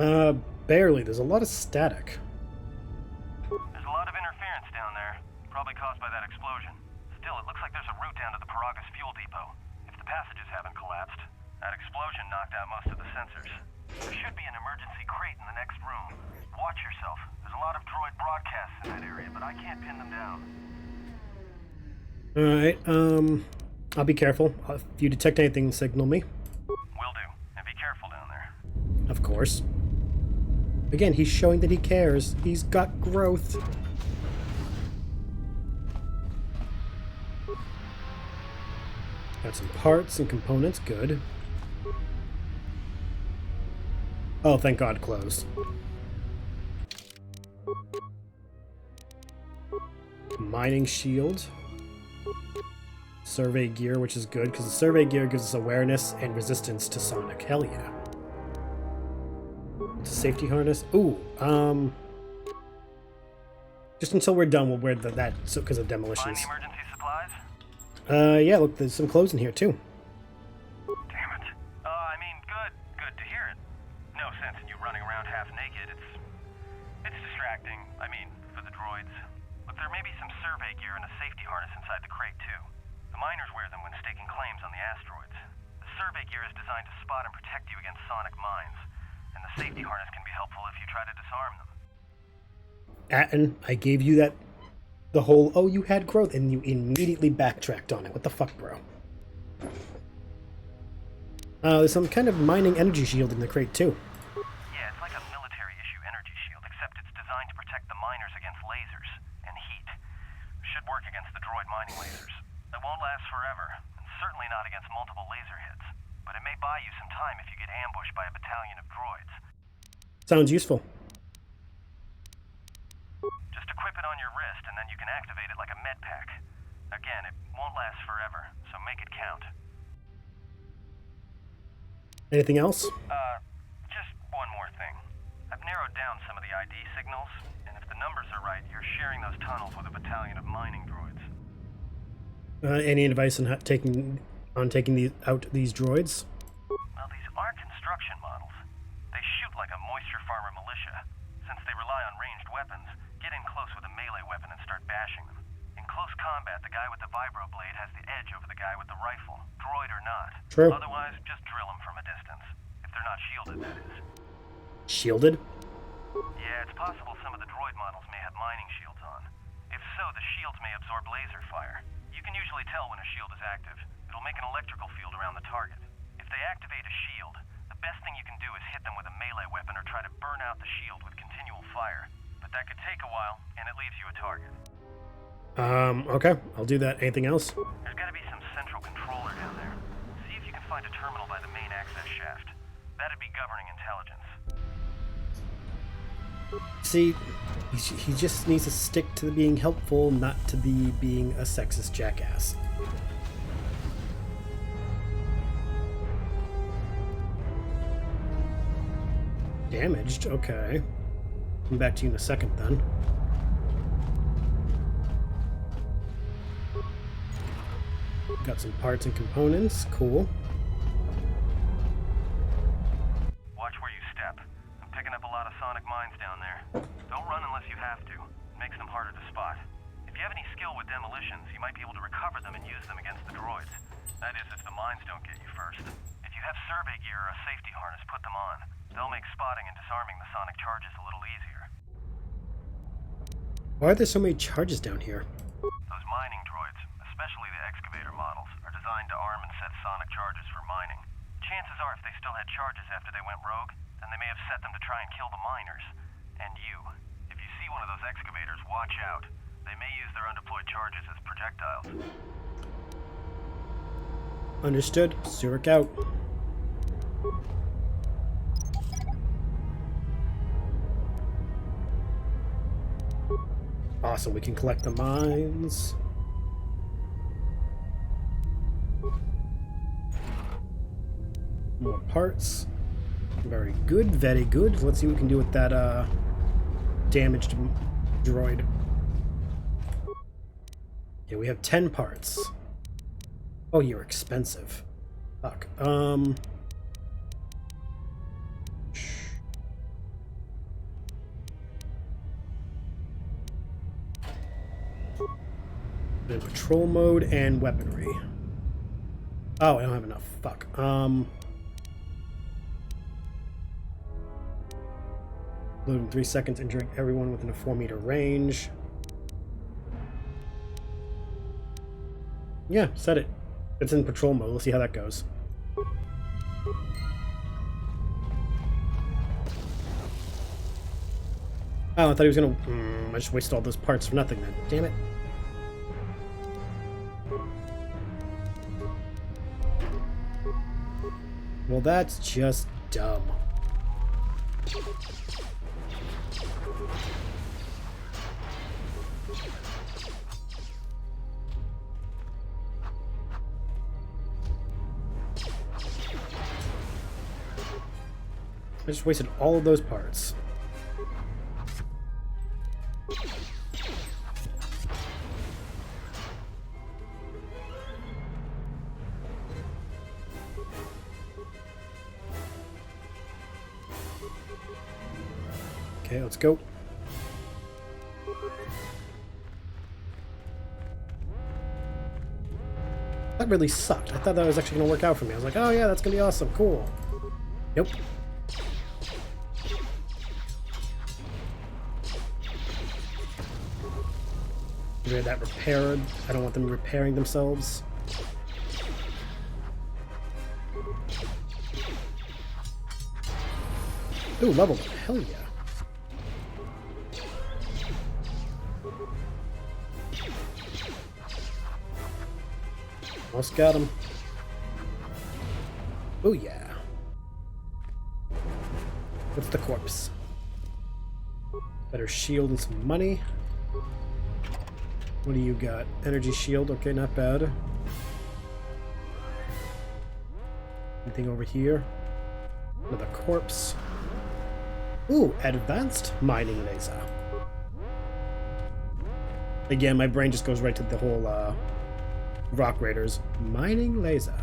Barely. There's a lot of static. There's a lot of interference down there, probably caused by that explosion. Still, it looks like there's a route down to the Paragus fuel depot. If the passages haven't collapsed, that explosion knocked out most of the sensors. There should be an emergency crate in the next room. Watch yourself. There's a lot of droid broadcasts in that area, but I can't pin them down. Alright, I'll be careful. If you detect anything, signal me. Will do. And be careful down there. Of course. Again, he's showing that he cares. He's got growth. Got some parts and components. Good. Oh, thank God, closed. Mining shield. Survey gear, which is good, because the survey gear gives us awareness and resistance to sonic. Hell yeah. Safety harness. Ooh, just until we're done, we'll wear that so because of demolitions. Find the emergency supplies? Yeah, look, there's some clothes in here too. Damn it. I mean, good to hear it. No sense in you running around half naked. It's distracting. I mean, for the droids. But there may be some survey gear and a safety harness inside the crate too. The miners wear them when staking claims on the asteroids. The survey gear is designed to spot and protect you against sonic mines. And the safety harness can be helpful if you try to disarm them. Atten, I gave you that, the whole, oh, you had growth, and you immediately backtracked on it. What the fuck, bro? There's some kind of mining energy shield in the crate, too. Yeah, it's like a military-issue energy shield, except it's designed to protect the miners against lasers and heat. Should work against the droid mining lasers. It won't last forever, and certainly not against multiple laser hits. But it may buy you some time if you get ambushed by a battalion of droids. Sounds useful. Just equip it on your wrist, and then you can activate it like a med pack. Again, it won't last forever, so make it count. Anything else? Just one more thing. I've narrowed down some of the ID signals, and if the numbers are right, you're sharing those tunnels with a battalion of mining droids. Any advice on taking these droids? Well, these aren't construction models. They shoot like a moisture farmer militia. Since they rely on ranged weapons, get in close with a melee weapon and start bashing them. In close combat, the guy with the vibroblade has the edge over the guy with the rifle, droid or not. True. Otherwise, just drill them from a distance. If they're not shielded, that is. Shielded? Yeah, it's possible some of the droid models may have mining shields on. If so, the shields may absorb laser fire. You can usually tell when a shield is active. It'll make an electrical field around the target. If they activate a shield, the best thing you can do is hit them with a melee weapon or try to burn out the shield with continual fire. But that could take a while, and it leaves you a target. Okay, I'll do that. Anything else? There's gotta be some central controller down there. See if you can find a terminal by the main access shaft. That'd be governing intelligence. See, he just needs to stick to being helpful, not to the being a sexist jackass. Damaged? Okay. Come back to you in a second, then. Got some parts and components. Cool. Watch where you step. I'm picking up a lot of sonic mines down there. Don't run unless you have to. It makes them harder to spot. If you have any skill with demolitions, you might be able to recover them and use them against the droids. That is, if the mines don't get you first. If you have survey gear or a safety harness, put them on. They'll make spotting and disarming the sonic charges a little easier. Why are there so many charges down here? Those mining droids, especially the excavator models, are designed to arm and set sonic charges for mining. Chances are if they still had charges after they went rogue, then they may have set them to try and kill the miners. And you. If you see one of those excavators, watch out. They may use their undeployed charges as projectiles. Understood. Zurich out. Awesome, we can collect the mines. More parts. Very good, very good. Let's see what we can do with that damaged droid. Yeah, we have 10 parts. Oh, you're expensive. Fuck. In patrol mode and weaponry. Oh, I don't have enough. Fuck. Load in 3 seconds, injuring everyone within a 4-meter range. Yeah, set it. It's in patrol mode. Let's see how that goes. Oh, I thought he was gonna... I just wasted all those parts for nothing then. Damn it. Well, that's just dumb. I just wasted all of those parts. Okay, let's go. That really sucked. I thought that was actually going to work out for me. I was like, oh yeah, that's going to be awesome. Cool. Nope. Get that repaired. I don't want them repairing themselves. Ooh, level up. Hell yeah. Almost got him. Ooh yeah. What's the corpse? Better shield and some money. What do you got? Energy shield. Okay, not bad. Anything over here? Another corpse. Ooh, advanced mining laser. Again, my brain just goes right to the whole Rock Raiders. Mining laser.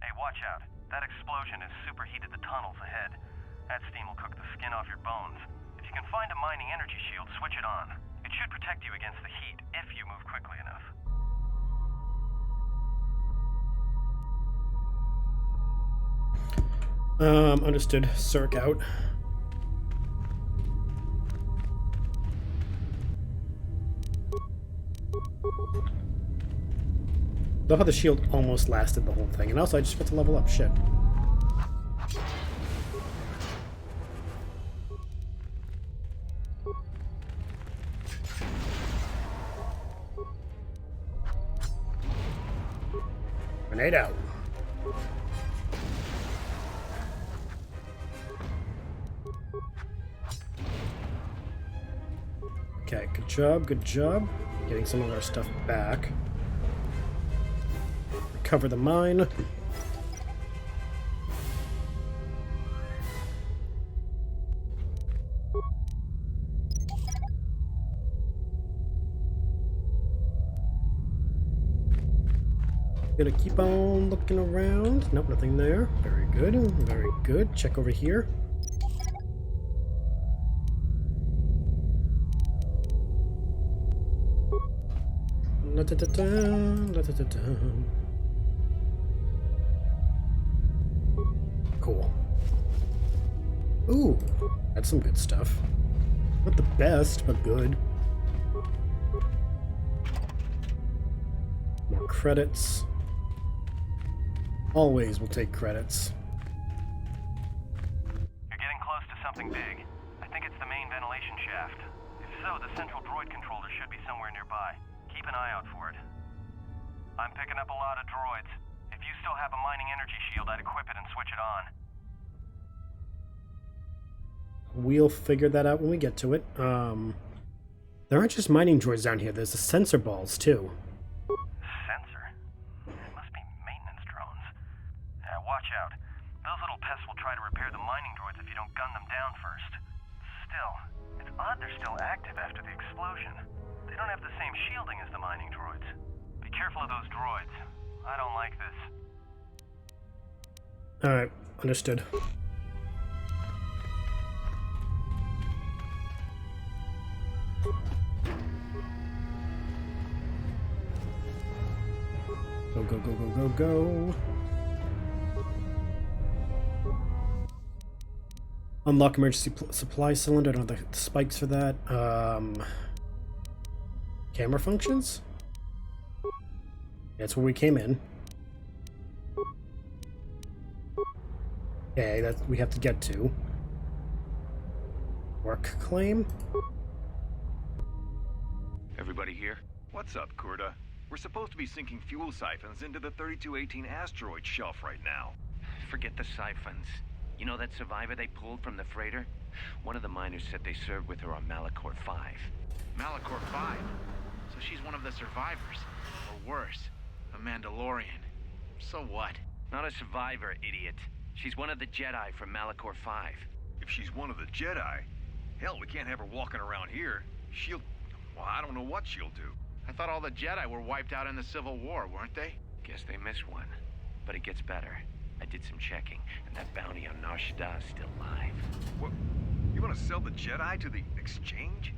Hey, watch out. That explosion has superheated the tunnels ahead. That steam will cook the skin off your bones. If you can find a mining energy shield, switch it on. It should protect you against the heat if you move quickly enough. Understood. Circ out. Love how the shield almost lasted the whole thing. And also, I just got to level up. Shit. Grenade out. Okay, good job, good job. Getting some of our stuff back. Recover the mine. Gonna keep on looking around. Nope, nothing there. Very good, very good. Check over here. La-da-da-da, la-da-da-da. Cool. Ooh, that's some good stuff. Not the best, but good. More credits. Always will take credits. You're getting close to something big. I think it's the main ventilation shaft. If so, the central droid controller should be somewhere nearby. Keep an eye out for it. I'm picking up a lot of droids. If you still have a mining energy shield, I'd equip it and switch it on. We'll figure that out when we get to it. There aren't just mining droids down here. There's the sensor balls, too. Sensor? It must be maintenance drones. Watch out. Those little pests will try to repair the mining droids if you don't gun them down first. Still, it's odd they're still active after the explosion. They don't have the same shielding as the mining droids. Be careful of those droids. I don't like this. Alright, understood. go, go, go, go, go. Unlock emergency supply cylinder. I don't have the spikes for that. Camera functions? That's where we came in. Okay, that we have to get to. Work claim? Everybody here? What's up, Kurta? We're supposed to be sinking fuel siphons into the 3218 asteroid shelf right now. Forget the siphons. You know that survivor they pulled from the freighter? One of the miners said they served with her on Malachor 5. Malachor 5? So she's one of the survivors. Or worse, a Mandalorian. So what? Not a survivor, idiot. She's one of the Jedi from Malachor 5. If she's one of the Jedi, hell, we can't have her walking around here. Well, I don't know what she'll do. I thought all the Jedi were wiped out in the Civil War, weren't they? Guess they missed one. But it gets better. I did some checking, and that bounty on Nar Shaddah's still live. What? You want to sell the Jedi to the exchange?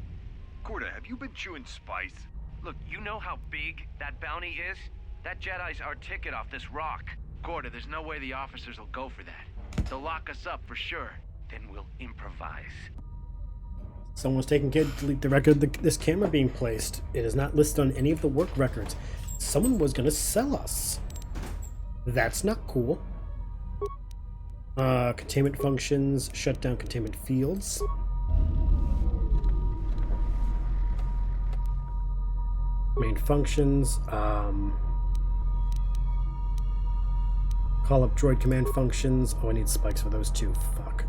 Kurta, have you been chewing spice? Look, you know how big that bounty is? That Jedi's our ticket off this rock. Gorda, there's no way the officers will go for that. They'll lock us up for sure. Then we'll improvise. Someone's taking care to delete the record of this camera being placed. It is not listed on any of the work records. Someone was going to sell us. That's not cool. Containment functions, shut down containment fields. Main functions, call up droid command functions. Oh, I need spikes for those too. Fuck.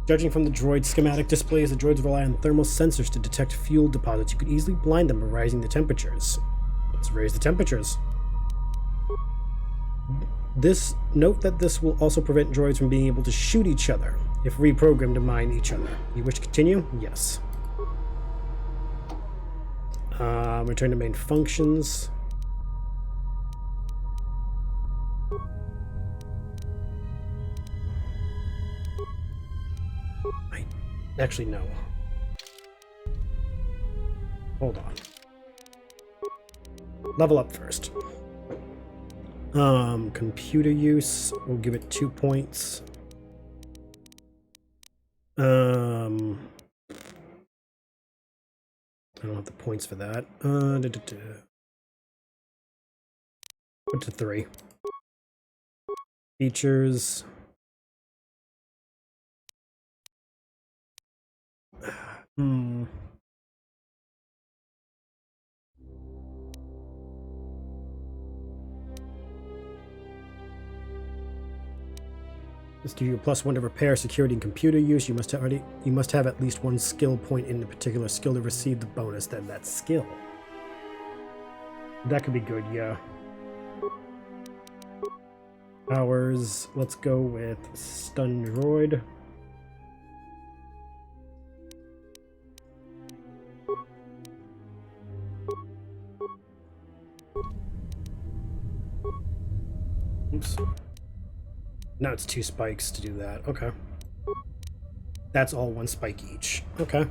Judging from the droid schematic displays, the droids rely on thermal sensors to detect fuel deposits. You could easily blind them by raising the temperatures. Let's raise the temperatures. Note that this will also prevent droids from being able to shoot each other if reprogrammed to mine each other. You wish to continue? Yes. Return to main functions. Actually, no. Hold on. Level up first. Computer use, we'll give it 2 points. I don't have the points for that. Put to 3. Features. This gives you a +1 to repair, security, and computer use. You must have at least 1 skill point in a particular skill to receive the bonus. Then that skill. That could be good, yeah. Powers. Let's go with stun droid. Oops. Now it's 2 spikes to do that. Okay. That's all 1 spike each. Okay.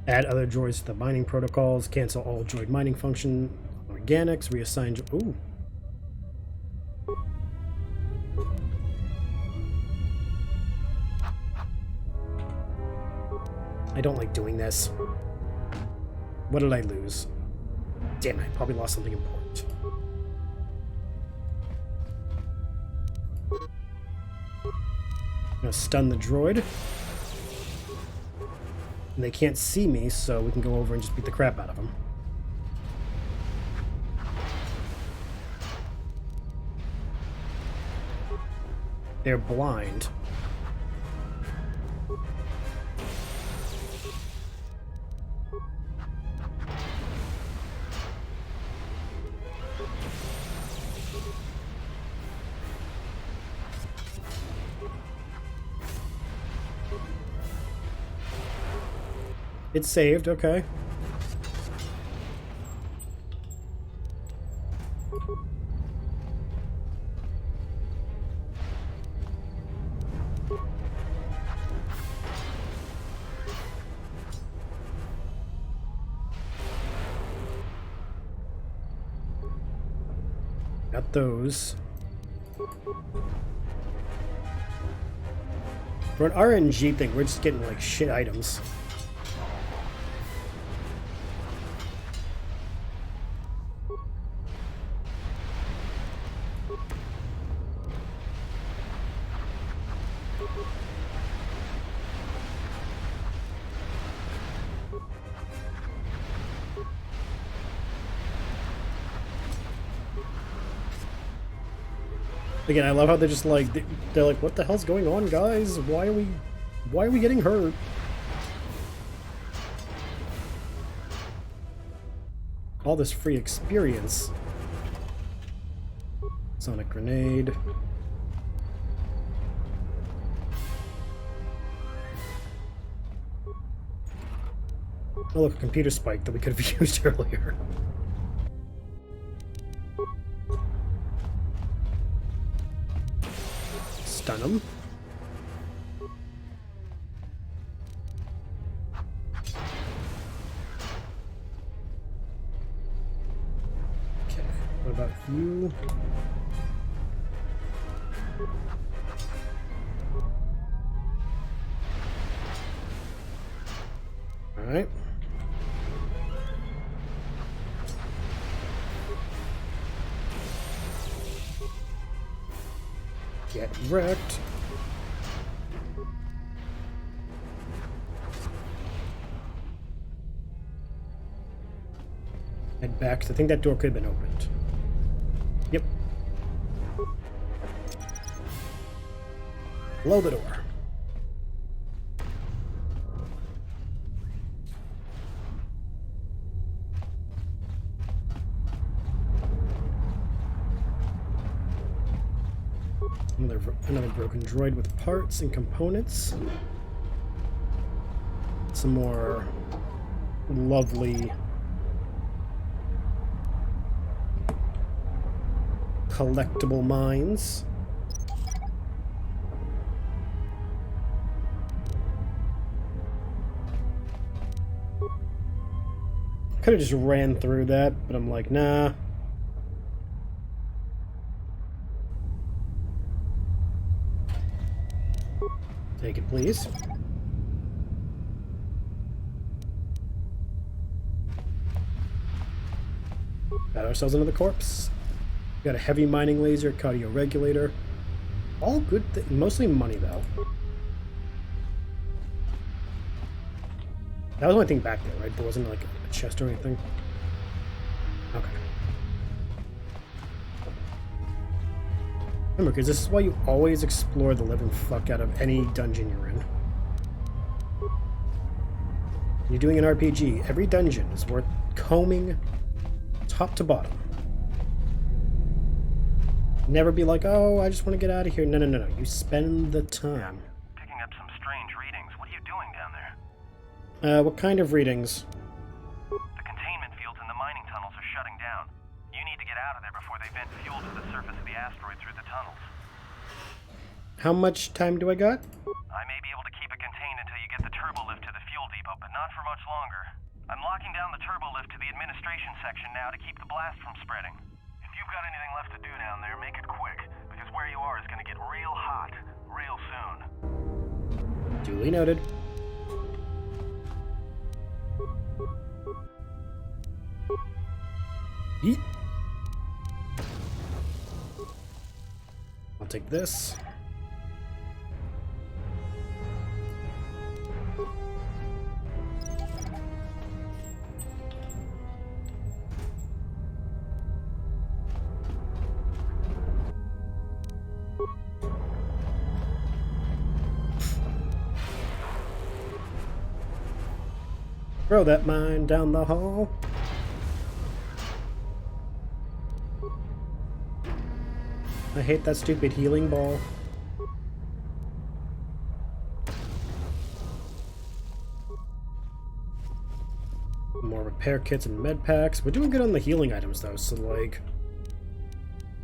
Add other droids to the mining protocols. Cancel all droid mining function. Organics. Reassign. Ooh. I don't like doing this. What did I lose? Damn it, I probably lost something important. I'm gonna stun the droid. And they can't see me, so we can go over and just beat the crap out of them. They're blind. It's saved, okay. Got those. For an RNG thing, we're just getting like shit items. Again, I love how they're just like, they're like, what the hell's going on, guys? Why are we getting hurt? All this free experience. Sonic grenade. Oh look, a computer spike that we could have used earlier. Stun him. Okay, what about you? Alright. Get wrecked. Head back, 'cause I think that door could have been opened. Yep. Below the door. Another broken droid with parts and components. Some more lovely collectible mines. Could have just ran through that, but I'm like, nah. Take it, please. Got ourselves another corpse. Got a heavy mining laser, cardio regulator. All good things. Mostly money, though. That was the only thing back there, right? There wasn't like a chest or anything. Okay. Remember, because this is why you always explore the living fuck out of any dungeon you're in. You're doing an RPG. Every dungeon is worth combing top to bottom. Never be like, oh, I just want to get out of here. No, no, no, no. You spend the time. Picking up some strange readings. What are you doing down there? What kind of readings? The containment fields in the mining tunnels are shutting down. You need to get out of there before they vent fuel to the surface of the asteroid through the tunnels. How much time do I got? I may be able to keep it contained until you get the turbo lift to the fuel depot, but not for much longer. I'm locking down the turbo lift to the administration section now to keep the blast from spreading. If you've got anything left to do down there, make it quick, because where you are is going to get real hot real soon. Duly noted. Yeet. I'll take this. Throw that mine down the hall. I hate that stupid healing ball. More repair kits and med packs. We're doing good on the healing items though, so like...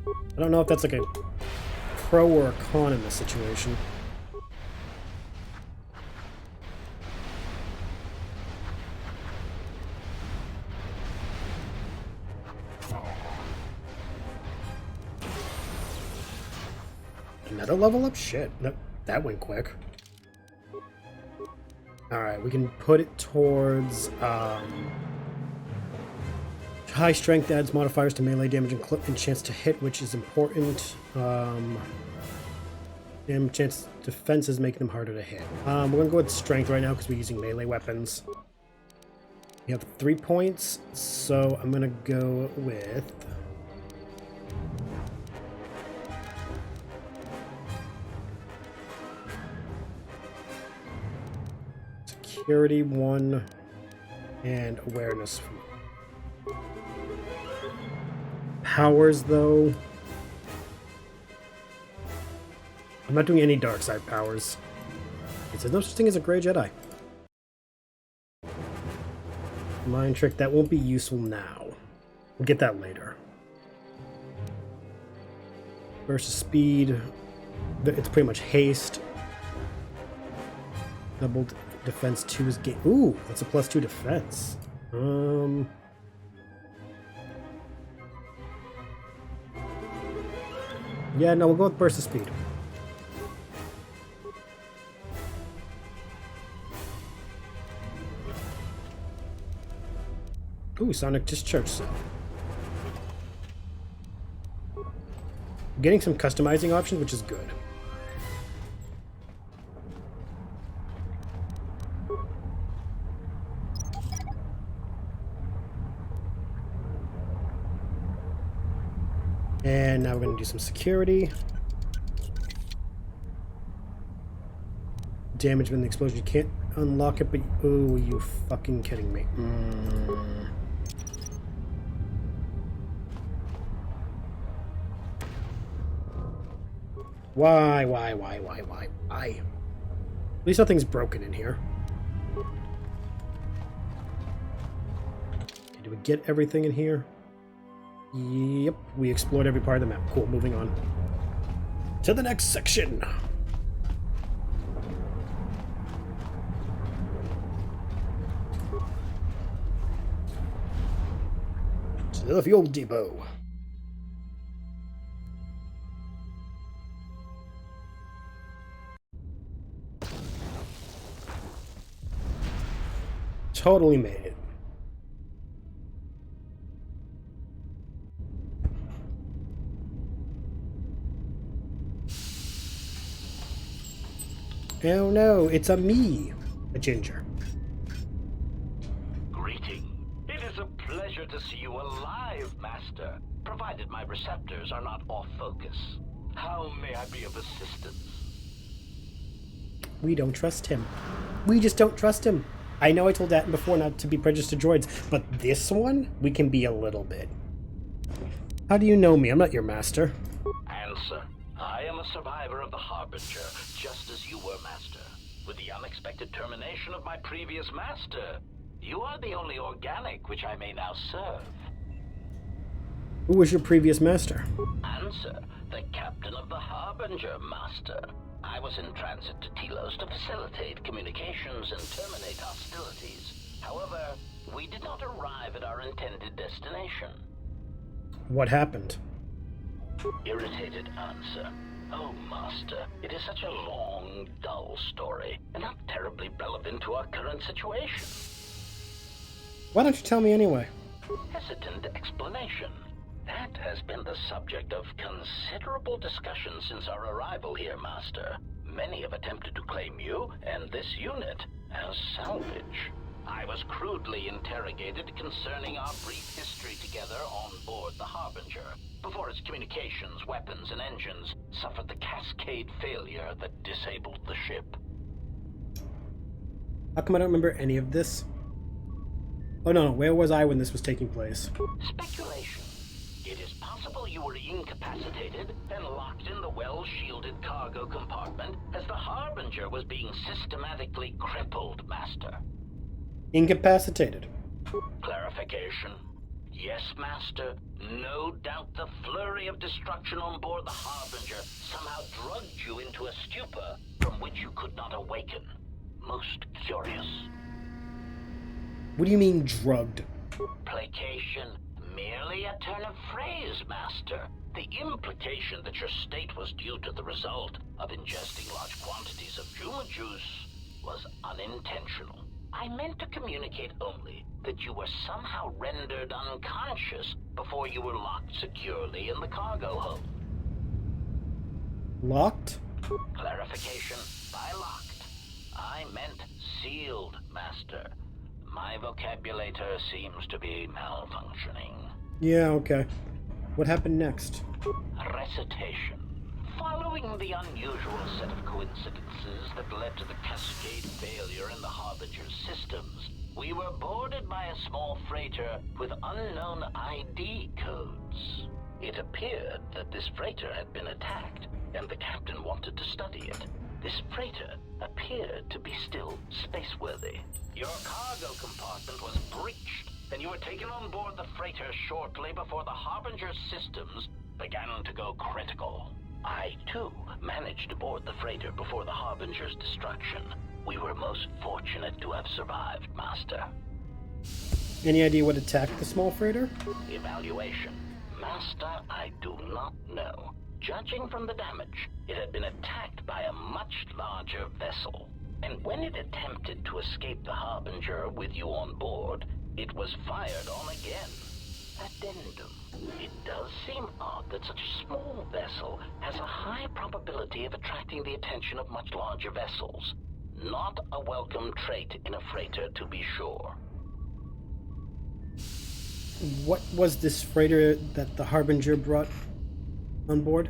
I don't know if that's like a pro or a con in this situation. Another level up? Shit. That went quick. Alright, we can put it towards high strength adds modifiers to melee damage and chance to hit, which is important. And chance defenses making them harder to hit. We're gonna go with strength right now because we're using melee weapons. We have 3 points, so I'm gonna go with security 1 and awareness. Powers, though, I'm not doing any dark side powers. There's no such thing as a Grey Jedi. Mind trick, that won't be useful now. We'll get that later. Versus speed, it's pretty much haste. Double defense 2 is gain. Ooh, that's a +2 defense. Yeah, no, we'll go with burst of speed. Ooh, Sonic Discharge Cell. Getting some customizing options, which is good. And now we're going to do some security. Damage when the explosion. You can't unlock it, but... Oh, you fucking kidding me. Why? At least nothing's broken in here. Okay, do we get everything in here? Yep, we explored every part of the map. Cool, moving on. To the next section! To the fuel depot. Totally made it. Oh no, it's a ginger. Greeting. It is a pleasure to see you alive, Master, provided my receptors are not off focus. How may I be of assistance? We don't trust him. We just don't trust him. I know I told Atten before not to be prejudiced to droids, but this one, we can be a little bit. How do you know me? I'm not your master. Answer. I am a survivor of the Harbinger, just as you were, Master. With the unexpected termination of my previous master, you are the only organic which I may now serve. Who was your previous master? Answer. The captain of the Harbinger, Master. I was in transit to Telos to facilitate communications and terminate hostilities. However, we did not arrive at our intended destination. What happened? Irritated answer. Oh, Master, it is such a long, dull story, and not terribly relevant to our current situation. Why don't you tell me anyway? Hesitant explanation. That has been the subject of considerable discussion since our arrival here, Master. Many have attempted to claim you and this unit as salvage. I was crudely interrogated concerning our brief history together on board the Harbinger, before its communications, weapons, and engines suffered the cascade failure that disabled the ship. How come I don't remember any of this? Oh no, where was I when this was taking place? Speculation. It is possible you were incapacitated and locked in the well-shielded cargo compartment as the Harbinger was being systematically crippled, Master. Incapacitated. Clarification. Yes, Master. No doubt the flurry of destruction on board the Harbinger somehow drugged you into a stupor from which you could not awaken. Most curious. What do you mean, drugged? Placation, Merely a turn of phrase, Master. The implication that your state was due to the result of ingesting large quantities of Juma juice was unintentional. I meant to communicate only that you were somehow rendered unconscious before you were locked securely in the cargo hold. Locked? Clarification, by locked. I meant sealed, Master. My vocabulator seems to be malfunctioning. Yeah, okay. What happened next? Recitation. Following the unusual set of coincidences that led to the cascade failure in the Harbinger's systems, we were boarded by a small freighter with unknown ID codes. It appeared that this freighter had been attacked, and the captain wanted to study it. This freighter appeared to be still spaceworthy. Your cargo compartment was breached, and you were taken on board the freighter shortly before the Harbinger's systems began to go critical. I, too, managed to board the freighter before the Harbinger's destruction. We were most fortunate to have survived, Master. Any idea what attacked the small freighter? Evaluation. Master, I do not know. Judging from the damage, it had been attacked by a much larger vessel. And when it attempted to escape the Harbinger with you on board, it was fired on again. Addendum. It does seem odd that such a small vessel has a high probability of attracting the attention of much larger vessels. Not a welcome trait in a freighter, to be sure. What was this freighter that the Harbinger brought on board?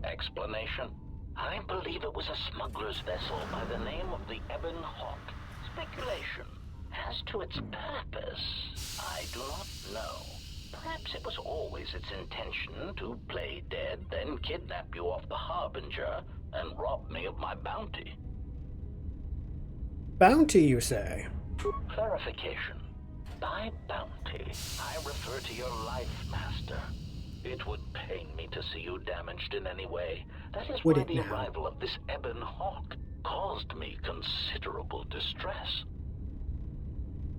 Explanation. I believe it was a smuggler's vessel by the name of the Ebon Hawk. Speculation. As to its purpose, I do not know. Perhaps it was always its intention to play dead, then kidnap you off the Harbinger and rob me of my bounty. Bounty, you say? Clarification. By bounty, I refer to your life, Master. It would pain me to see you damaged in any way. That is Would why it the now? arrival of this Ebon Hawk caused me considerable distress.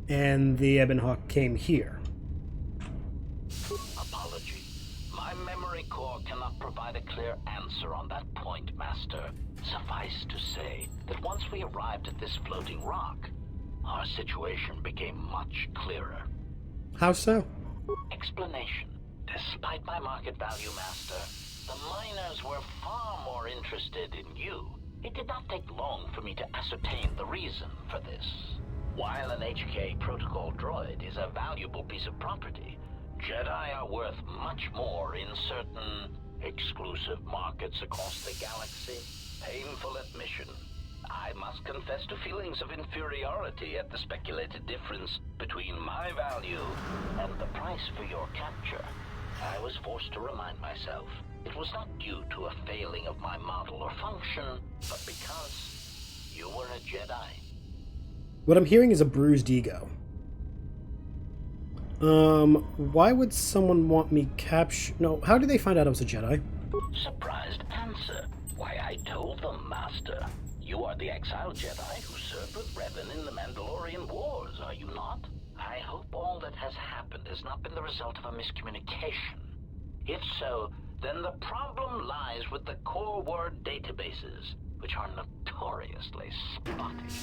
And the Ebon Hawk came here. Apology. My memory core cannot provide a clear answer on that point, Master. Suffice to say that once we arrived at this floating rock, our situation became much clearer. How so? Explanation. Despite my market value, Master, the miners were far more interested in you. It did not take long for me to ascertain the reason for this. While an HK protocol droid is a valuable piece of property, Jedi are worth much more in certain exclusive markets across the galaxy. Painful admission. I must confess to feelings of inferiority at the speculated difference between my value and the price for your capture. I was forced to remind myself it was not due to a failing of my model or function, but because you were a Jedi. What I'm hearing is a bruised ego. Why would someone want me captured? No, how did they find out I was a Jedi? Surprised answer. Why, I told them, Master. You are the exiled Jedi who served with Revan in the Mandalorian Wars, are you not? I hope all that has happened has not been the result of a miscommunication. If so, then the problem lies with the core word databases, which are notoriously spotty.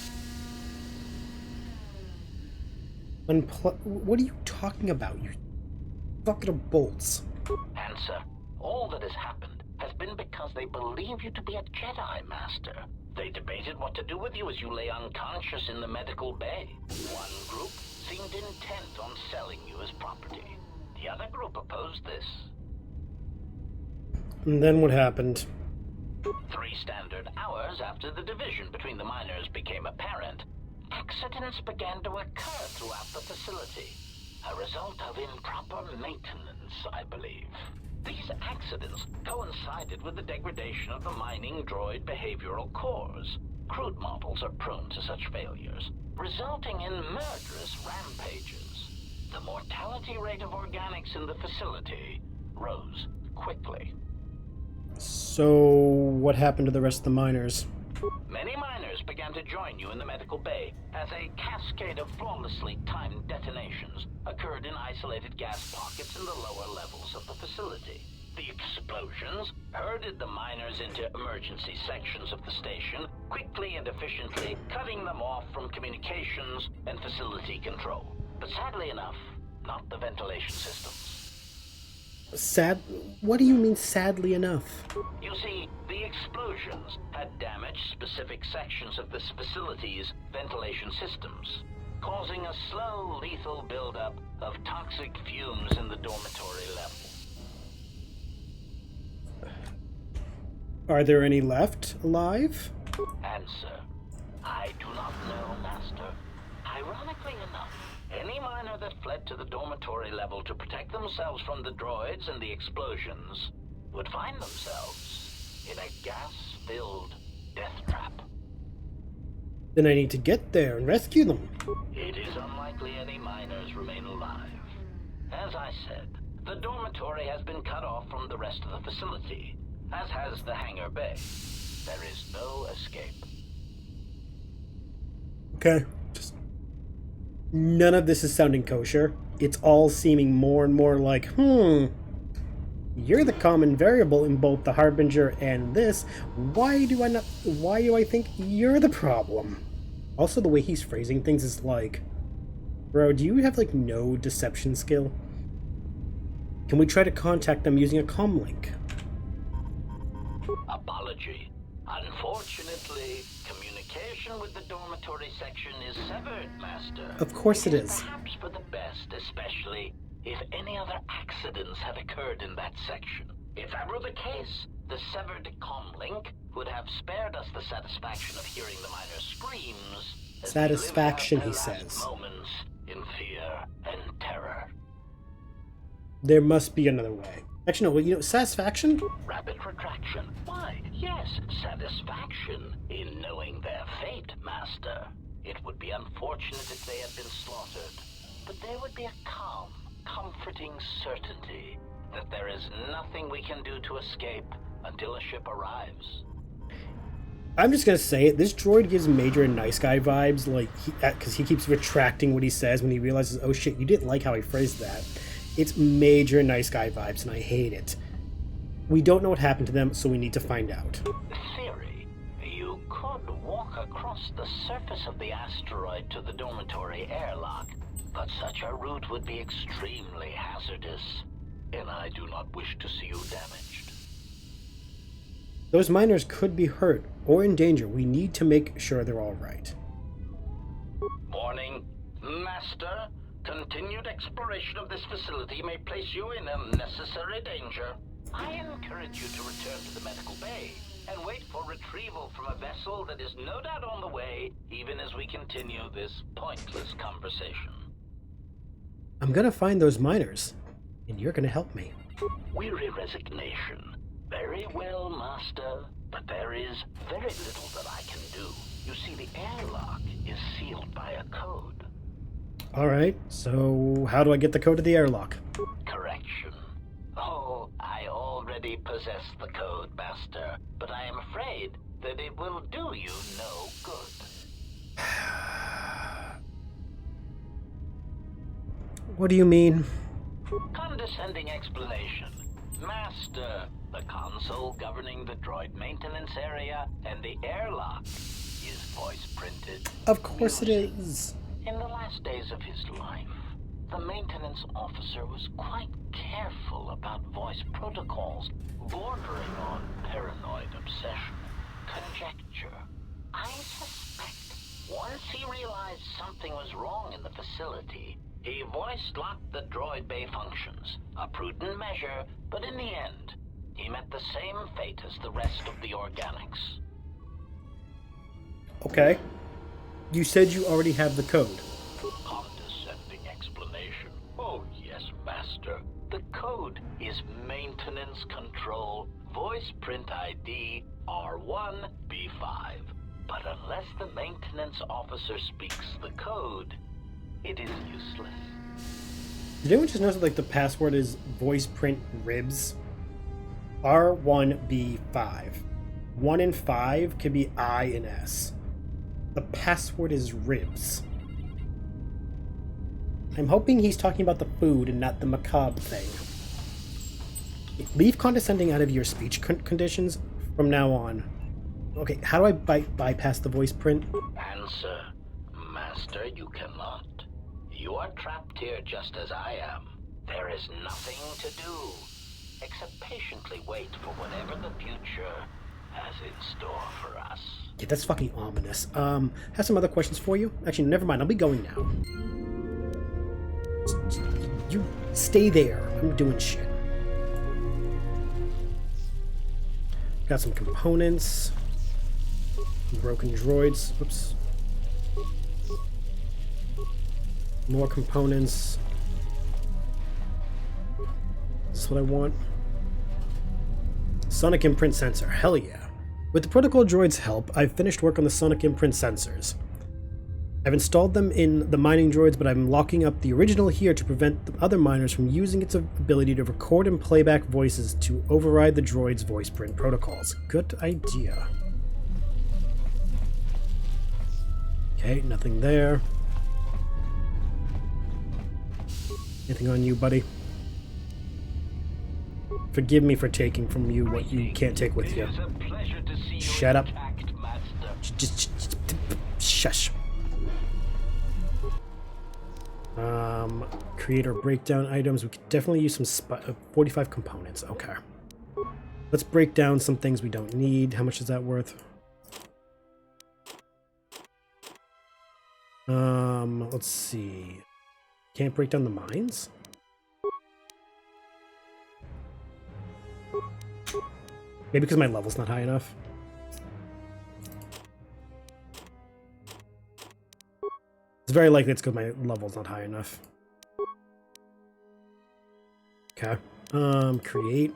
What are you talking about, you bucket of bolts? Answer. All that has happened has been because they believe you to be a Jedi, Master. They debated what to do with you as you lay unconscious in the medical bay. One group seemed intent on selling you as property. The other group opposed this. And then what happened? 3 standard hours after the division between the miners became apparent, accidents began to occur throughout the facility. A result of improper maintenance, I believe. These accidents coincided with the degradation of the mining droid behavioral cores. Crude models are prone to such failures, resulting in murderous rampages. The mortality rate of organics in the facility rose quickly. So, what happened to the rest of the miners? Many miners miners began to join you in the medical bay as a cascade of flawlessly timed detonations occurred in isolated gas pockets in the lower levels of the facility. The explosions herded the miners into emergency sections of the station, quickly and efficiently cutting them off from communications and facility control. But sadly enough, not the ventilation systems. What do you mean, sadly enough? You see, the explosions had damaged specific sections of this facility's ventilation systems, causing a slow, lethal buildup of toxic fumes in the dormitory level. Are there any left alive? Answer: I do not know, Master. Ironically enough, any miner that fled to the dormitory level to protect themselves from the droids and the explosions would find themselves in a gas-filled death trap. Then I need to get there and rescue them. It is unlikely any miners remain alive. As I said, the dormitory has been cut off from the rest of the facility, as has the hangar bay. There is no escape. Okay. Just none of this is sounding kosher. It's all seeming more and more like, you're the common variable in both the Harbinger and this. Why do I think you're the problem? Also, the way he's phrasing things is like, bro, do you have like no deception skill? Can we try to contact them using a comm link? Apology. Unfortunately, communication with the dormitory section is severed, Master. Of course it is. Perhaps for the best, especially if any other accidents had occurred in that section. If that were the case, the severed comm link would have spared us the satisfaction of hearing the miners' screams. As they lived Satisfaction, out their he last says. Moments in fear and terror. There must be another way. Actually, no, satisfaction? Rapid retraction. Why, yes, satisfaction in knowing their fate, Master. It would be unfortunate if they had been slaughtered, but there would be a calm, comforting certainty that there is nothing we can do to escape until a ship arrives. I'm just gonna say it. This droid gives Major nice guy vibes, like, because he keeps retracting what he says when he realizes, oh shit, you didn't like how he phrased that. It's Major nice guy vibes, and I hate it. We don't know what happened to them, so we need to find out. Theory. You could walk across the surface of the asteroid to the dormitory airlock, but such a route would be extremely hazardous, and I do not wish to see you damaged. Those miners could be hurt or in danger. We need to make sure they're all right. Warning, Master. Continued exploration of this facility may place you in unnecessary danger. I encourage you to return to the medical bay and wait for retrieval from a vessel that is no doubt on the way, even as we continue this pointless conversation. I'm gonna find those miners, and you're gonna help me. Weary resignation. Very well, Master, but there is very little that I can do. You see, the airlock is sealed by a code. Alright, so how do I get the code to the airlock? Correction. Oh, I already possess the code, Master, but I am afraid that it will do you no good. What do you mean? Condescending explanation. Master, the console governing the droid maintenance area and the airlock is voice printed. Of course it is. In the last days of his life, the maintenance officer was quite careful about voice protocols, bordering on paranoid obsession. Conjecture. I suspect once he realized something was wrong in the facility, he voice locked the droid bay functions. A prudent measure, but in the end, he met the same fate as the rest of the organics. Okay. You said you already have the code. Condescending explanation. Oh yes, Master. The code is Maintenance Control Voice Print ID R1B5. But unless the maintenance officer speaks the code, it is useless. Did anyone just notice that, like, the password is voice print ribs? R1B5. 1 and 5 could be I and S. The password is ribs. I'm hoping he's talking about the food and not the macabre thing. Leave condescending out of your speech conditions from now on. Okay, how do I bypass the voice print? Answer, Master, you cannot. You are trapped here just as I am. There is nothing to do except patiently wait for whatever the future has in store for us. Yeah, that's fucking ominous. Have some other questions for you? Actually, never mind. I'll be going now. You stay there. I'm doing shit. Got some components. Broken droids. Oops. More components. This is what I want. Sonic imprint sensor. Hell yeah. With the protocol droid's help, I've finished work on the sonic imprint sensors. I've installed them in the mining droids, but I'm locking up the original here to prevent the other miners from using its ability to record and playback voices to override the droid's voice print protocols. Good idea. Okay, nothing there. Anything on you, buddy? Forgive me for taking from you what you can't take with you. Shut up. Just shush. Create or breakdown items. We could definitely use some 45 components. Okay. Let's break down some things we don't need. How much is that worth? Let's see. Can't break down the mines? Maybe because my level's not high enough. It's very likely it's because my level's not high enough. Okay. Create.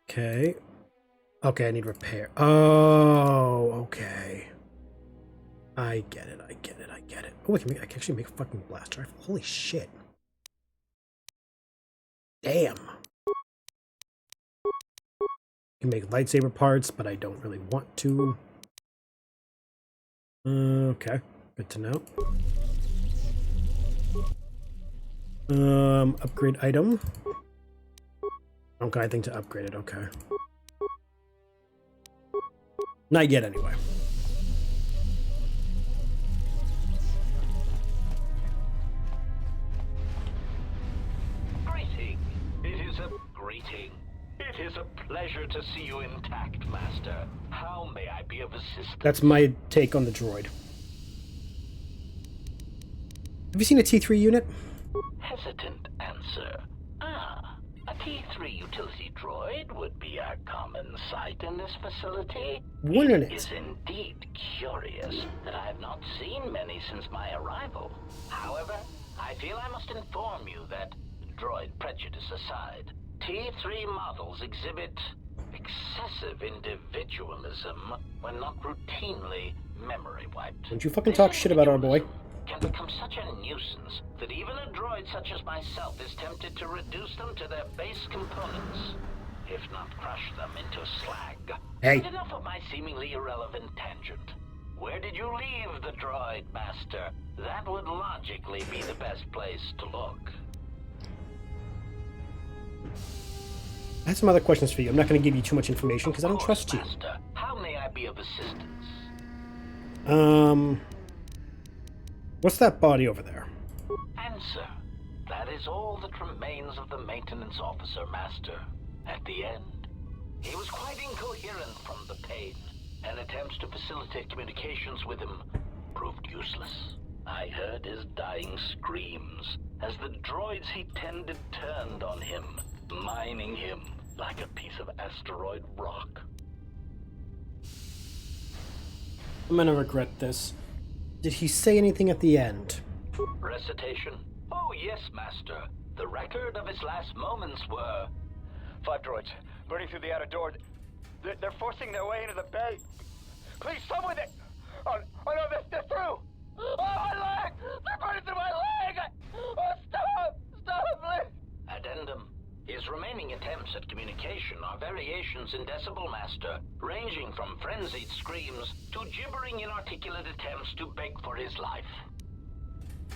Okay. Okay, I need repair. Oh, okay. I get it, I get it, I get it. Oh, I can actually make a fucking blast rifle. Holy shit. Damn. I can make lightsaber parts, but I don't really want to. Okay, good to know. Upgrade item. I don't got anything to upgrade it, okay. Not yet, anyway. Greeting. It is a pleasure to see you intact, Master. How may I be of assistance? That's my take on the droid. Have you seen a T3 unit? Hesitant answer. A T3 utility droid would be a common sight in this facility. Wouldn't It it? is indeed curious that I have not seen many since my arrival. However, I feel I must inform you that, droid prejudice aside, T3 models exhibit excessive individualism when not routinely memory wiped. Don't you fucking talk shit about our boy. Can become such a nuisance that even a droid such as myself is tempted to reduce them to their base components, if not crush them into slag. Hey. But enough of my seemingly irrelevant tangent. Where did you leave the droid, Master? That would logically be the best place to look. I have some other questions for you. I'm not going to give you too much information because I don't trust you. Master, how may I be of assistance? What's that body over there? Answer. That is all that remains of the maintenance officer, Master. At the end, he was quite incoherent from the pain, and attempts to facilitate communications with him proved useless. I heard his dying screams as the droids he tended turned on him, mining him like a piece of asteroid rock. I'm gonna regret this. Did he say anything at the end? Recitation? Oh yes, Master. The record of his last moments were... 5 droids, burning through the outer door. They're forcing their way into the bay. Please, someone with it! Oh no, they're through! Oh, my leg! They're burning through my leg! Oh, stop! Stop, please! Addendum. His His remaining attempts at communication are variations in Decibel Master, ranging from frenzied screams to gibbering inarticulate attempts to beg for his life.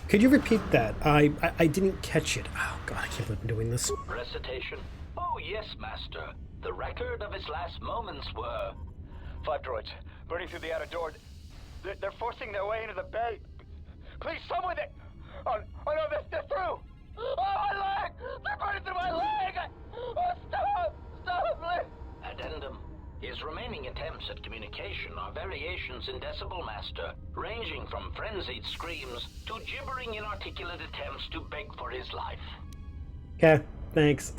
Could you repeat that? I didn't catch it. Oh god, I can't believe I'm doing this. Recitation? Oh yes, Master. The record of his last moments were... 5 droids, burning through the outer door. They're forcing their way into the bay. Please, someone that... Oh no, they're through! Oh, my leg! They're burning through my leg! Oh, stop! Stop, please! Addendum. His remaining attempts at communication are variations in Decibel Master, ranging from frenzied screams to gibbering inarticulate attempts to beg for his life. Okay, thanks.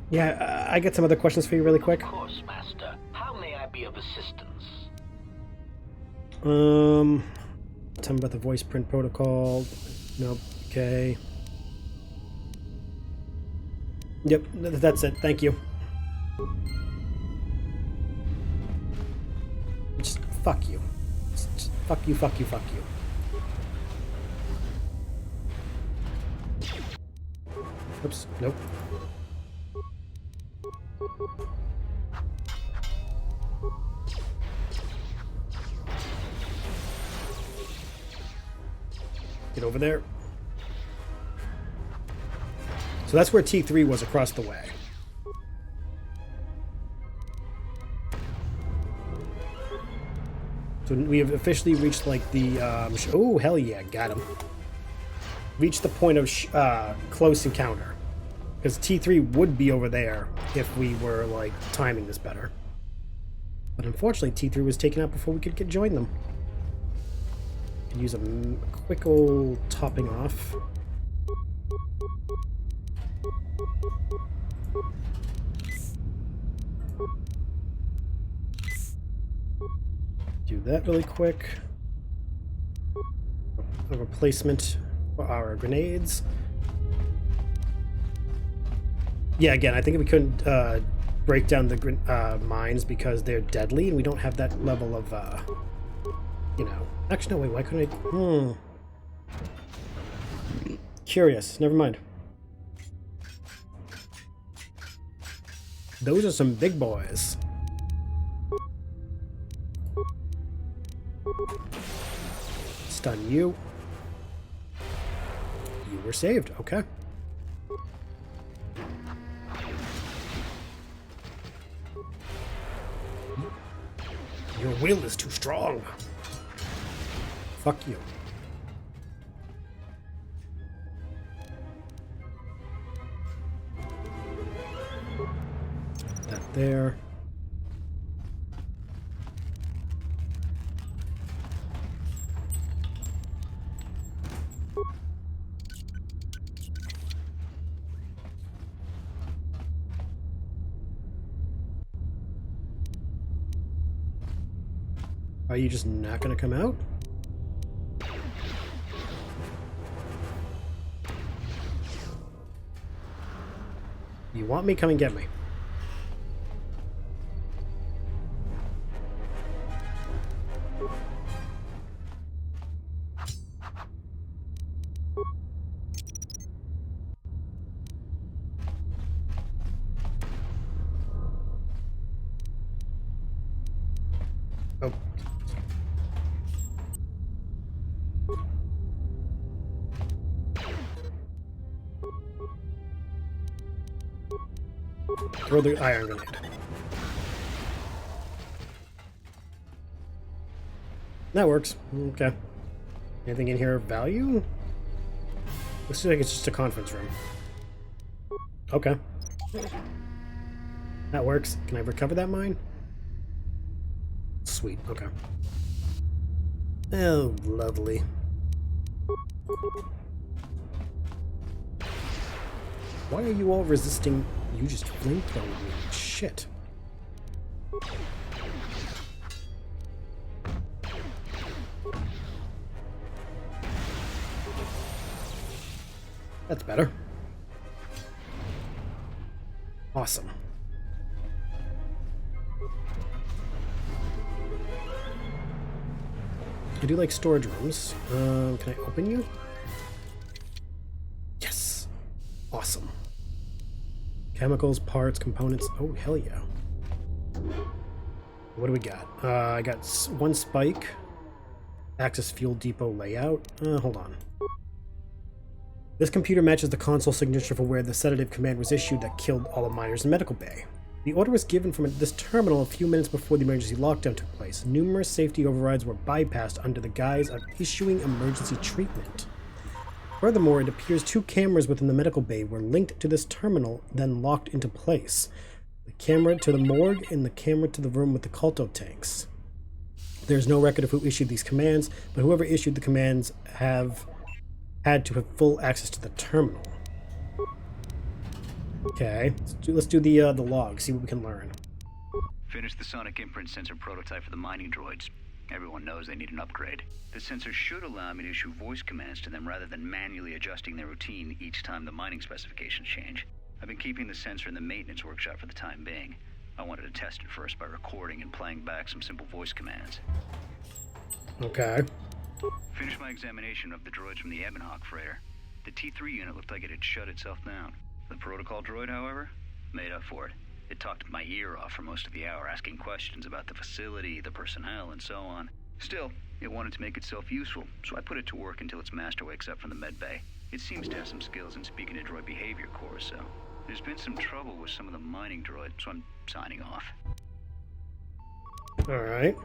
Yeah, I got some other questions for you really quick. Of course, Master. How may I be of assistance? Tell me about the voice print protocol. Nope. Okay. Yep, that's it. Thank you. Just fuck you. Just fuck you, fuck you, fuck you. Oops. Nope. Get over there. So that's where T3 was across the way. So we have officially reached like the, oh hell yeah, got him. Reached the point of close encounter. Because T3 would be over there if we were like timing this better. But unfortunately T3 was taken out before we could join them. Could use a quick old topping off. Do that really quick. A replacement for our grenades. Yeah, again, I think we couldn't break down the mines because they're deadly, and we don't have that level of, you know. Actually, no, wait, why couldn't I? Curious, never mind. Those are some big boys. Stun you. You were saved, okay. Your will is too strong. Fuck you. That there. Are you just not gonna come out? You want me? Come and get me. Oh. Throw the iron grenade. That works. Okay. Anything in here of value? Looks like it's just a conference room. Okay. That works. Can I recover that mine? Sweet. Okay. Oh, lovely. Why are you all resisting? You just flamethrowing me. Shit. That's better. Awesome. I do like storage rooms. Can I open you? Yes. Awesome. Chemicals, parts, components. Oh, hell yeah. What do we got? I got one spike. Access fuel depot layout. Hold on. This computer matches the console signature for where the sedative command was issued that killed all the miners in medical bay. The order was given from this terminal a few minutes before the emergency lockdown took place. Numerous safety overrides were bypassed under the guise of issuing emergency treatment. Furthermore, it appears 2 cameras within the medical bay were linked to this terminal, then locked into place. The camera to the morgue and the camera to the room with the Colto tanks. There's no record of who issued these commands, but whoever issued the commands had to have full access to the terminal. Okay, let's do the log, see what we can learn. Finished the sonic imprint sensor prototype for the mining droids. Everyone knows they need an upgrade. The sensor should allow me to issue voice commands to them rather than manually adjusting their routine each time the mining specifications change. I've been keeping the sensor in the maintenance workshop for the time being. I wanted to test it first by recording and playing back some simple voice commands. Okay. Finished my examination of the droids from the Ebonhawk freighter. The T3 unit looked like it had shut itself down. The protocol droid, however, made up for it. It talked my ear off for most of the hour, asking questions about the facility, the personnel, and so on. Still, it wanted to make itself useful, so I put it to work until its master wakes up from the med bay. It seems to have some skills in speaking to droid behavior course, so there's been some trouble with some of the mining droids, so I'm signing off. Alright.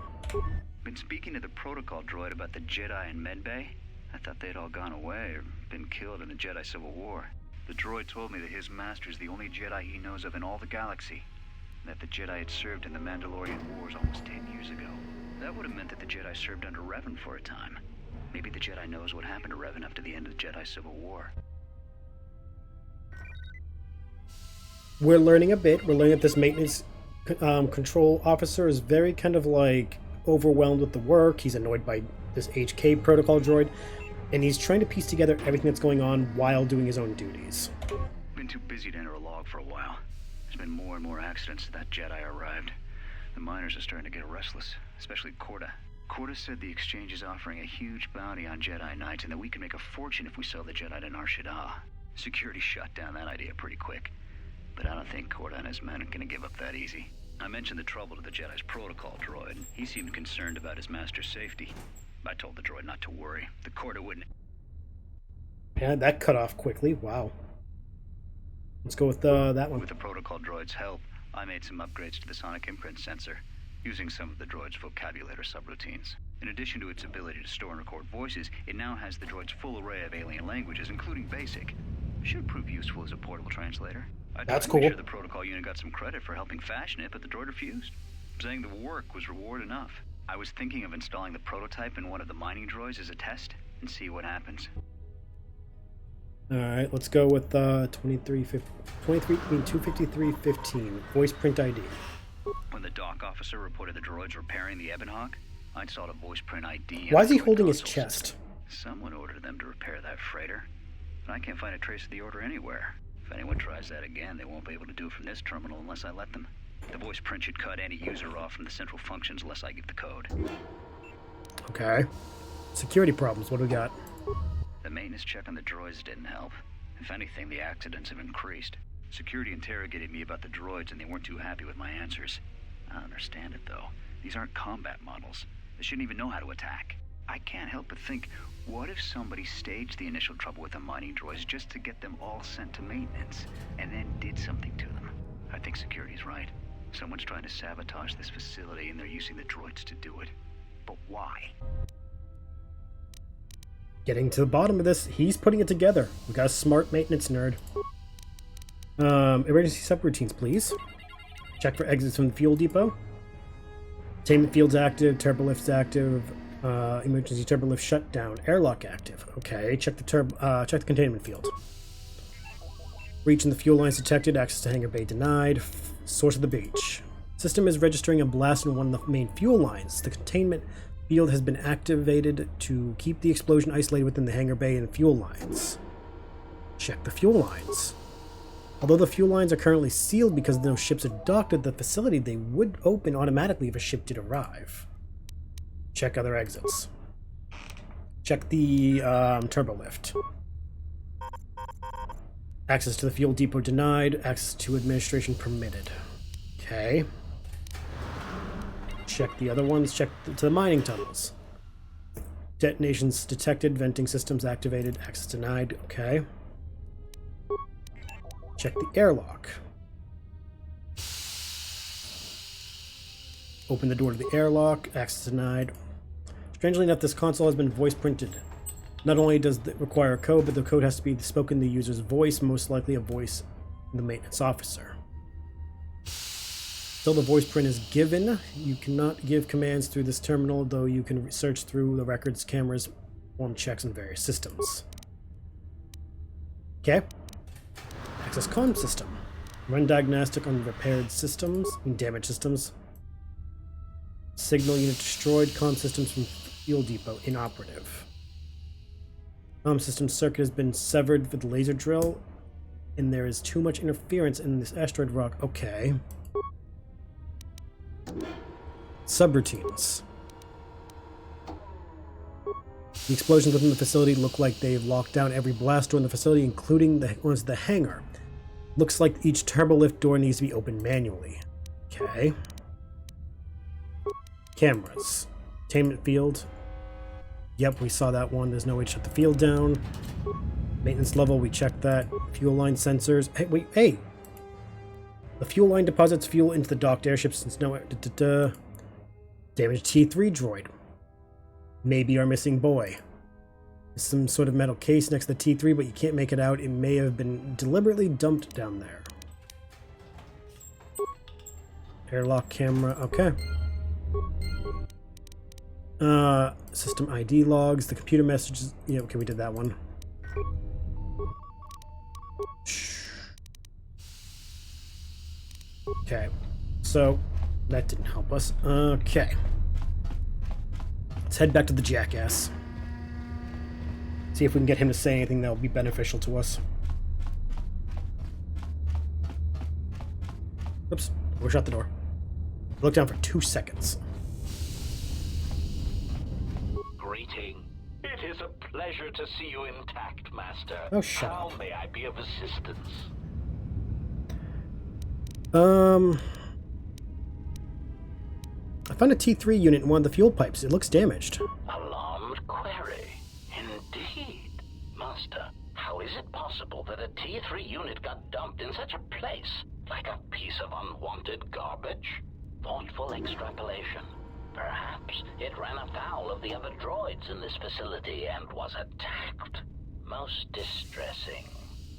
Been speaking to the protocol droid about the Jedi in med bay. I thought they'd all gone away or been killed in the Jedi Civil War. The droid told me that his master is the only Jedi he knows of in all the galaxy, and that the Jedi had served in the Mandalorian Wars almost 10 years ago. That would have meant that the Jedi served under Revan for a time. Maybe the Jedi knows what happened to Revan after the end of the Jedi Civil War. We're learning a bit. We're learning that this maintenance control officer is very kind of like overwhelmed with the work. He's annoyed by this HK protocol droid, and he's trying to piece together everything that's going on while doing his own duties. Been too busy to enter a log for a while. There's been more and more accidents since that Jedi arrived. The miners are starting to get restless, especially Corda. Corda said the exchange is offering a huge bounty on Jedi Knights and that we can make a fortune if we sell the Jedi to Nar Shaddaa. Security shut down that idea pretty quick, but I don't think Corda and his men are going to give up that easy. I mentioned the trouble to the Jedi's protocol droid. He seemed concerned about his master's safety. I told the droid not to worry. The Corda wouldn't... Yeah, that cut off quickly. Wow. Let's go with that one. With the protocol droid's help, I made some upgrades to the sonic imprint sensor, using some of the droid's vocabulator subroutines. In addition to its ability to store and record voices, it now has the droid's full array of alien languages, including Basic. Should prove useful as a portable translator. That's cool. cool. Make sure the protocol unit got some credit for helping fashion it, but the droid refused, saying the work was reward enough. I was thinking of installing the prototype in one of the mining droids as a test and see what happens. Alright, let's go with 253.15 voice print ID. When the dock officer reported the droids repairing the Ebonhawk, I installed a voice print ID. Why is he holding his chest? Someone ordered them to repair that freighter, but I can't find a trace of the order anywhere. If anyone tries that again, they won't be able to do it from this terminal unless I let them. The voice print should cut any user off from the central functions unless I give the code. Okay. Security problems, what do we got? The maintenance check on the droids didn't help. If anything, the accidents have increased. Security interrogated me about the droids and they weren't too happy with my answers. I don't understand it though. These aren't combat models. They shouldn't even know how to attack. I can't help but think, what if somebody staged the initial trouble with the mining droids just to get them all sent to maintenance, and then did something to them? I think security's right. Someone's trying to sabotage this facility and they're using the droids to do it. But why? Getting to the bottom of this, he's putting it together. We got a smart maintenance nerd. Emergency subroutines, please. Check for exits from the fuel depot. Containment field's active, turbolift's active, emergency turbolift shutdown, airlock active. Okay, check the containment field. Breach in the fuel lines detected, access to hangar bay denied. Source of the breach. System is registering a blast in one of the main fuel lines. The containment field has been activated to keep the explosion isolated within the hangar bay and fuel lines. Check the fuel lines. Although the fuel lines are currently sealed because no ships are docked at the facility, they would open automatically if a ship did arrive. Check other exits. Check the turbolift. Access to the fuel depot denied. Access to administration permitted. Okay. Check the other ones. Check to the mining tunnels. Detonations detected. Venting systems activated. Access denied. Okay. Check the airlock. Open the door to the airlock. Access denied. Strangely enough, this console has been voice printed. Not only does it require a code, but the code has to be spoken in the user's voice, most likely a voice of the maintenance officer. Until the voice print is given, you cannot give commands through this terminal, though you can search through the records, cameras, perform checks on various systems. Okay. Access comm system. Run diagnostic on repaired systems and damaged systems. Signal unit destroyed. Comm systems from fuel depot inoperative. Comm system circuit has been severed with laser drill, and there is too much interference in this asteroid rock. Okay. Subroutines. The explosions within the facility look like they've locked down every blast door in the facility, including the ones in the hangar. Looks like each turbolift door needs to be opened manually. Okay. Cameras. Containment field. Yep, we saw that one. There's no way to shut the field down. Maintenance level, we checked that. Fuel line sensors. Hey, wait, hey! The fuel line deposits fuel into the docked airship since no... Damaged T3 droid. Maybe our missing boy. There's some sort of metal case next to the T3, but you can't make it out. It may have been deliberately dumped down there. Airlock camera, okay. System ID logs, the computer messages. Yeah, okay, we did that one. Okay, so that didn't help us. Okay. Let's head back to the jackass. See if we can get him to say anything that will be beneficial to us. Oops, we'll shut the door. Look down for 2 seconds. Greeting. It is a pleasure to see you intact, Master. Oh, shut How up. may I be of assistance? I found a T3 unit in one of the fuel pipes. It looks damaged. Alarmed query. Indeed. Master, how is it possible that a T3 unit got dumped in such a place? Like a piece of unwanted garbage? Thoughtful extrapolation. Perhaps it ran afoul of the other droids in this facility and was attacked. Most distressing.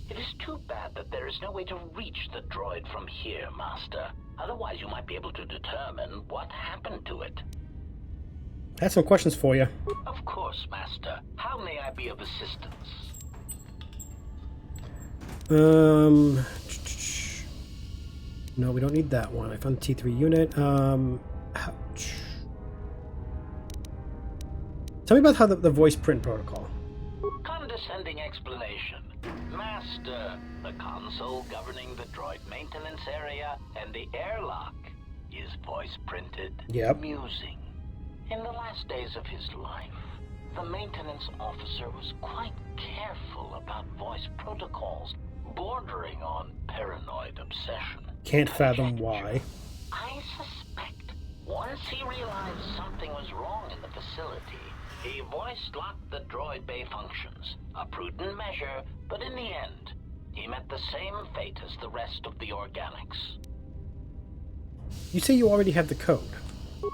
It is too bad that there is no way to reach the droid from here, Master. Otherwise you might be able to determine what happened to it. I have some questions for you. Of course, Master. How may I be of assistance? No, we don't need that one. I found the T3 unit. Tell me about how the voice print protocol. Condescending explanation. Master, the console governing the droid maintenance area and the airlock is voice printed. Yep. Musing. In the last days of his life, the maintenance officer was quite careful about voice protocols, bordering on paranoid obsession. Can't fathom why. I suspect once he realized something was wrong in the facility, he voice-locked the droid bay functions. A prudent measure, but in the end, he met the same fate as the rest of the organics. You say you already have the code.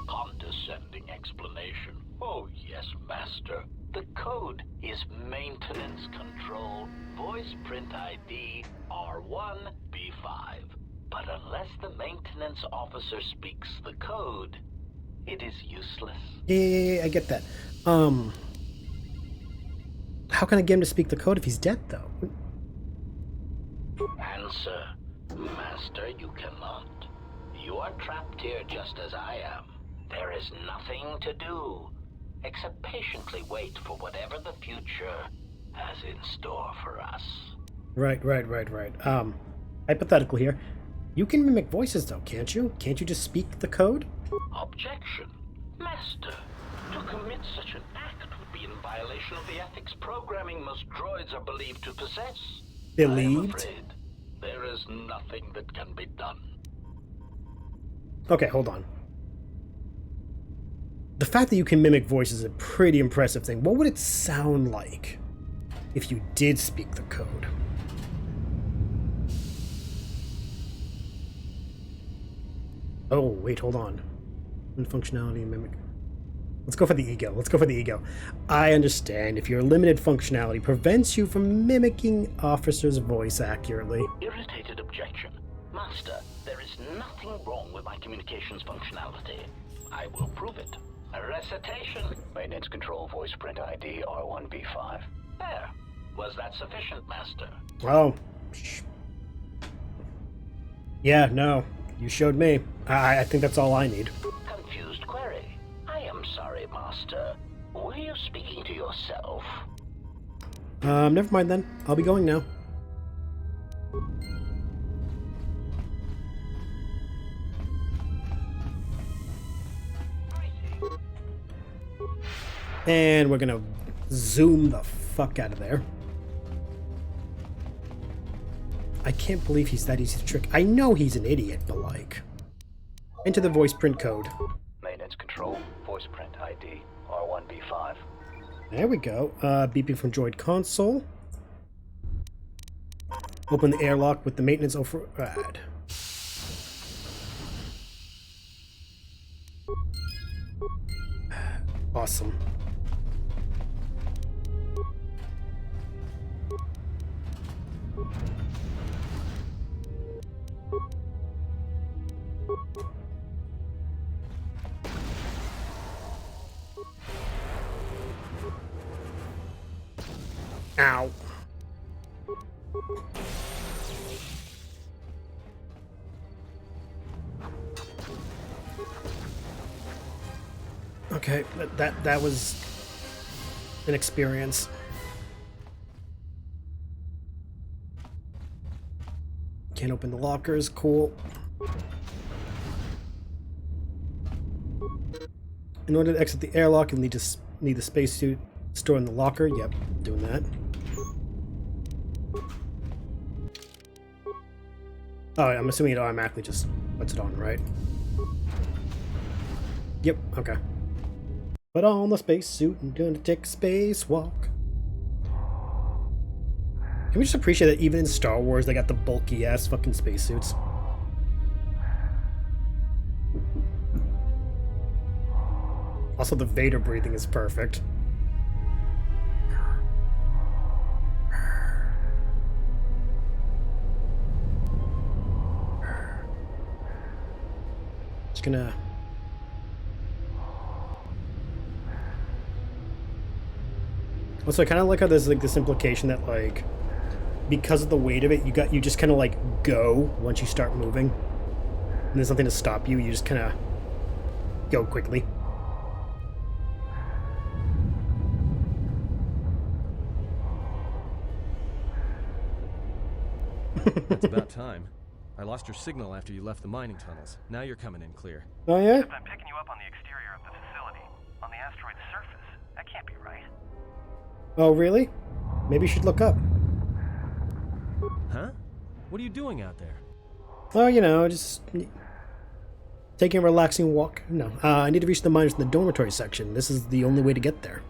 Condescending explanation. Oh yes, Master. The code is Maintenance Control Voice Print ID R1B5. But unless the maintenance officer speaks the code, it is useless. Yeah, I get that. How can I get him to speak the code if he's dead, though? Answer. Master, you cannot. You are trapped here just as I am. There is nothing to do, except patiently wait for whatever the future has in store for us. Right. Hypothetical here. You can mimic voices, though, can't you? Can't you just speak the code? Objection. Master, to commit such an act would be in violation of the ethics programming most droids are believed to possess. believed. I'm afraid there is nothing that can be done. Okay, hold on. The fact that you can mimic voices is a pretty impressive thing. What would it sound like if you did speak the code? Oh, wait, hold on. Functionality and mimic. Let's go for the ego. Let's go for the ego. I understand if your limited functionality prevents you from mimicking officer's voice accurately. Irritated objection. Master, there is nothing wrong with my communications functionality. I will prove it. A recitation. Maintenance control voice print ID R1B5. There. Was that sufficient, Master? Oh. Yeah, no. You showed me. I think that's all I need. Confused query. I am sorry, Master. Were you speaking to yourself? Never mind then. I'll be going now. And we're gonna zoom the fuck out of there. I can't believe he's that easy to trick. I know he's an idiot, but like... Enter the voice print code. Maintenance control, voice print ID, R1B5. There we go. Beeping from Droid console. Open the airlock with the maintenance override. Awesome. Ow. Okay, that was an experience. Can't open the lockers, cool. In order to exit the airlock, you'll need the spacesuit stored in the locker. Yep, doing that. Oh, I'm assuming it automatically just puts it on, right? Yep, okay. Put on the spacesuit and gonna take a spacewalk. Can we just appreciate that even in Star Wars they got the bulky ass fucking spacesuits? Also, the Vader breathing is perfect. Just gonna... Also, I kind of like how there's like this implication that like, because of the weight of it, you just kind of like go once you start moving, and there's nothing to stop you. You just kind of go quickly. It's about time. I lost your signal after you left the mining tunnels. Now you're coming in clear. Oh yeah? I'm picking you up on the exterior of the facility, on the asteroid's surface. That can't be right. Oh really? Maybe you should look up. Huh? What are you doing out there? Oh, you know, just taking a relaxing walk. No, I need to reach the miners in the dormitory section. This is the only way to get there.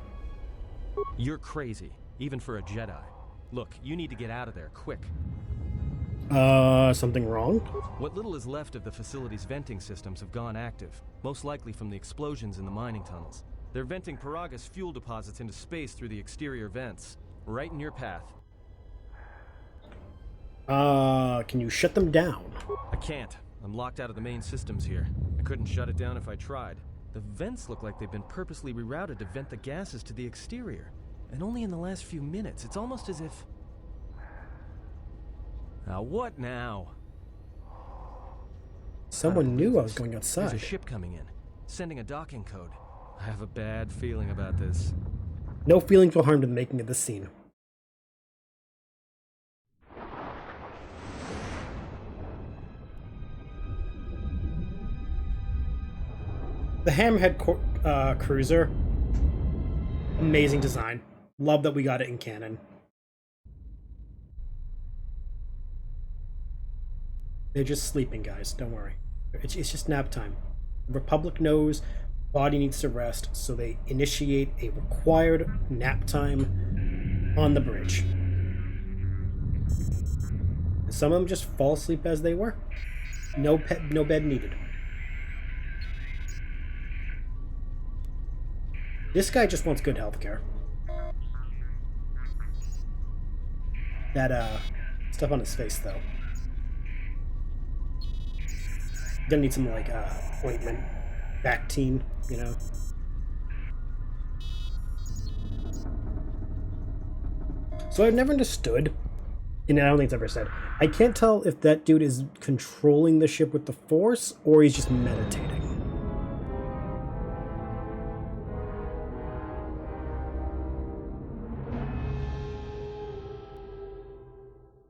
You're crazy, even for a Jedi. Look, you need to get out of there, quick. Something wrong? What little is left of the facility's venting systems have gone active, most likely from the explosions in the mining tunnels. They're venting Paraga's fuel deposits into space through the exterior vents, right in your path. Can you shut them down? I can't. I'm locked out of the main systems here. I couldn't shut it down if I tried. The vents look like they've been purposely rerouted to vent the gases to the exterior. And only in the last few minutes. It's almost as if... Now what now? Someone knew I was going There's outside. a ship coming in, sending a docking code. I have a bad feeling about this. No feelings were harmed in the making of this scene. The Hammerhead cruiser, amazing design. Love that we got it in canon. They're just sleeping, guys. Don't worry. It's just nap time. The Republic knows body needs to rest, so they initiate a required nap time on the bridge. Some of them just fall asleep as they were. No bed needed. This guy just wants good healthcare. That stuff on his face, though. Gonna need some like ointment, Bactine, you know. So I've never understood, and I don't think it's ever said, I can't tell if that dude is controlling the ship with the Force or he's just meditating.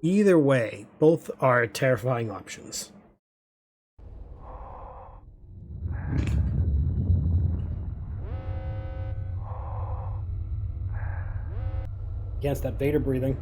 Either way, both are terrifying options. Against that Vader breathing.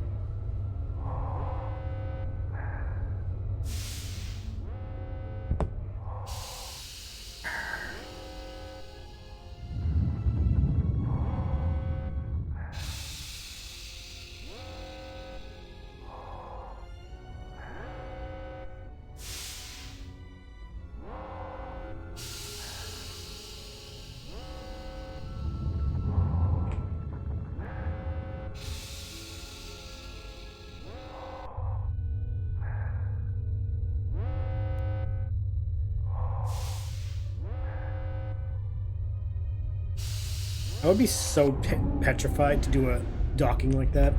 I would be so petrified to do a docking like that.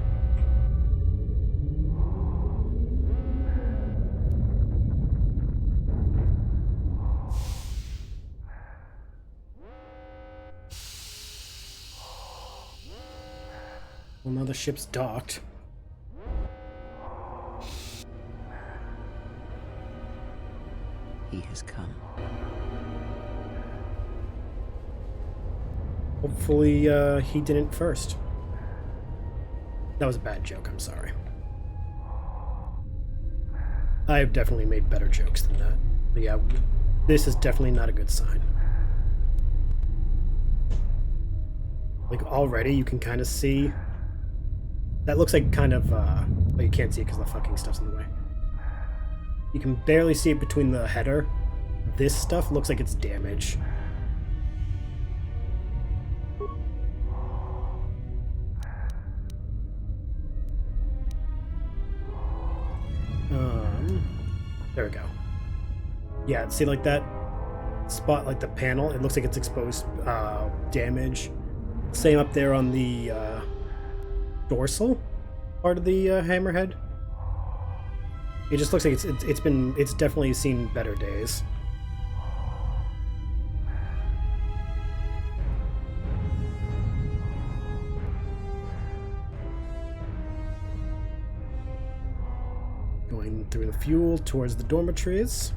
Well, now the ship's docked. He has come. Hopefully, he didn't first. That was a bad joke, I'm sorry. I've definitely made better jokes than that. But yeah, this is definitely not a good sign. Like, already you can kind of see... That looks like kind of, well, you can't see it because the fucking stuff's in the way. You can barely see it between the header. This stuff looks like it's damaged. There we go. Yeah, see like that spot, like the panel, it looks like it's exposed damage. Same up there on the dorsal part of the hammerhead. It just looks like it's definitely seen better days. Going through the fuel towards the dormitories.